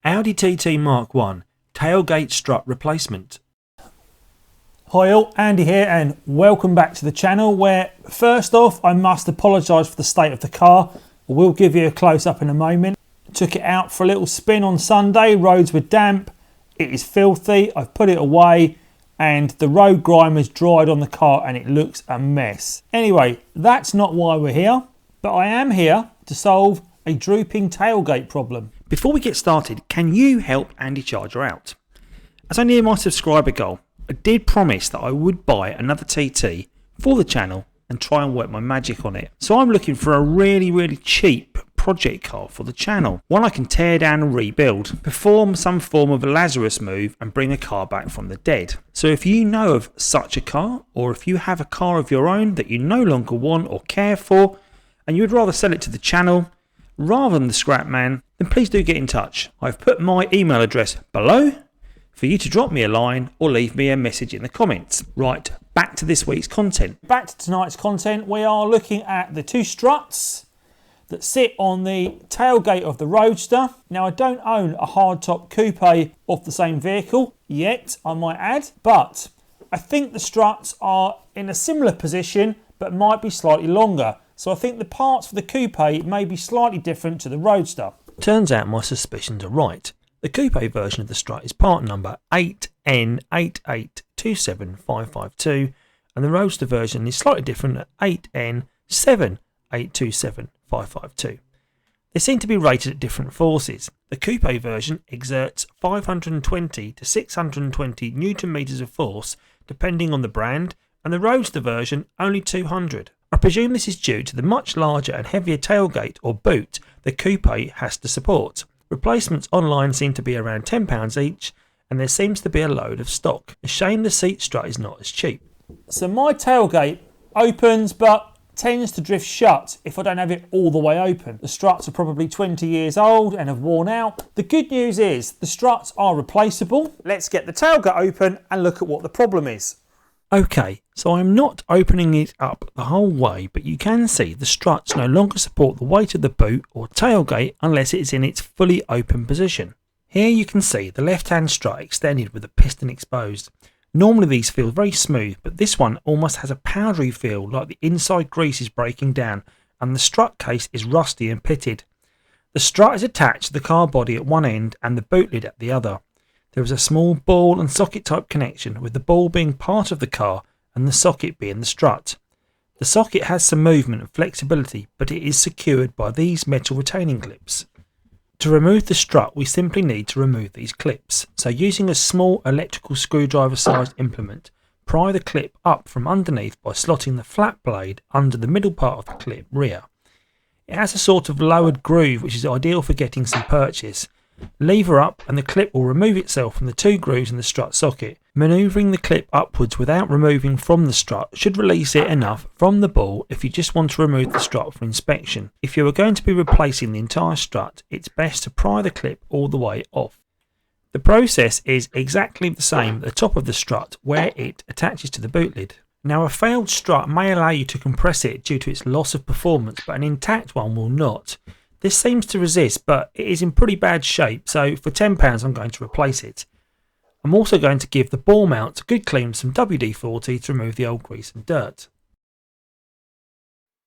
Audi TT Mk1 tailgate strut replacement. Hi all, Andy here and welcome back to the channel, where first off I must apologise for the state of the car. I will give you a close up in a moment. Took it out for a little spin on Sunday, roads were damp, it is filthy, I've put it away and the road grime has dried on the car and it looks a mess. Anyway, that's not why we're here, but I am here to solve a drooping tailgate problem. Before we get started, can you help Andy Charger out? As I near my subscriber goal, I did promise that I would buy another TT for the channel and try and work my magic on it. So I'm looking for a really cheap project car for the channel. One I can tear down and rebuild, perform some form of a Lazarus move and bring a car back from the dead. So if you know of such a car, or if you have a car of your own that you no longer want or care for, and you would rather sell it to the channel rather than the scrap man, then please do get in touch. I've put my email address below for you to drop me a line or leave me a message in the comments. Right, back to this week's content. Back to tonight's content, we are looking at the two struts that sit on the tailgate of the Roadster. Now, I don't own a hardtop coupe of the same vehicle yet, I might add, but I think the struts are in a similar position but might be slightly longer. So I think the parts for the coupe may be slightly different to the Roadster. Turns out my suspicions are right. The coupe version of the strut is part number 8N8827552 and the Roadster version is slightly different at 8N7827552. They seem to be rated at different forces. The coupe version exerts 520 to 620 Newton meters of force depending on the brand, and the Roadster version only 200. I presume this is due to the much larger and heavier tailgate or boot the coupe has to support. Replacements online seem to be around £10 each, and there seems to be a load of stock. A shame the seat strut is not as cheap. So my tailgate opens but tends to drift shut if I don't have it all the way open. The struts are probably 20 years old and have worn out. The good news is the struts are replaceable. Let's get the tailgate open and look at what the problem is. Okay, so I'm not opening it up the whole way, but you can see the struts no longer support the weight of the boot or tailgate unless it is in its fully open position. Here you can see the left hand strut extended with the piston exposed. Normally these feel very smooth, but this one almost has a powdery feel, like the inside grease is breaking down and the strut case is rusty and pitted. The strut is attached to the car body at one end and the boot lid at the other. There is a small ball and socket type connection, with the ball being part of the car and the socket being the strut. The socket has some movement and flexibility, but it is secured by these metal retaining clips. To remove the strut, we simply need to remove these clips. So using a small electrical screwdriver sized implement, pry the clip up from underneath by slotting the flat blade under the middle part of the clip rear. It has a sort of lowered groove which is ideal for getting some purchase. Lever up and the clip will remove itself from the two grooves in the strut socket. Manoeuvring the clip upwards without removing from the strut should release it enough from the ball if you just want to remove the strut for inspection. If you are going to be replacing the entire strut, it's best to pry the clip all the way off. The process is exactly the same at the top of the strut where it attaches to the boot lid. Now, a failed strut may allow you to compress it due to its loss of performance, but an intact one will not. This seems to resist, but it is in pretty bad shape, so for £10 I'm going to replace it. I'm also going to give the ball mount a good clean with some WD-40 to remove the old grease and dirt.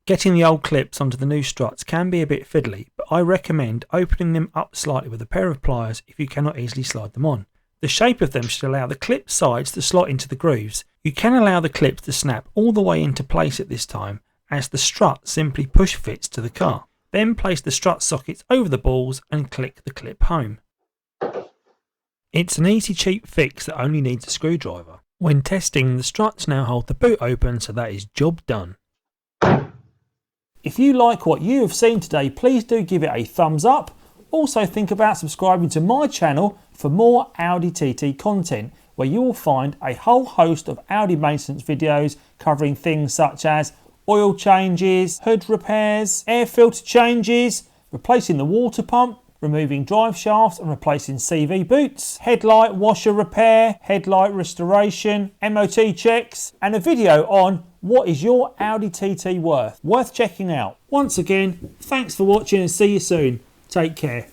Getting the old clips onto the new struts can be a bit fiddly, but I recommend opening them up slightly with a pair of pliers if you cannot easily slide them on. The shape of them should allow the clip sides to slot into the grooves. You can allow the clips to snap all the way into place at this time, as the strut simply push fits to the car. Then place the strut sockets over the balls and click the clip home. It's an easy cheap fix that only needs a screwdriver. When testing, the struts now hold the boot open, so that is job done. If you like what you have seen today, please do give it a thumbs up. Also think about subscribing to my channel for more Audi TT content, where you will find a whole host of Audi maintenance videos covering things such as oil changes, hood repairs, air filter changes, replacing the water pump, removing drive shafts and replacing CV boots, headlight washer repair, headlight restoration, MOT checks, and a video on what is your Audi TT worth checking out. Once again, thanks for watching and see you soon. Take care.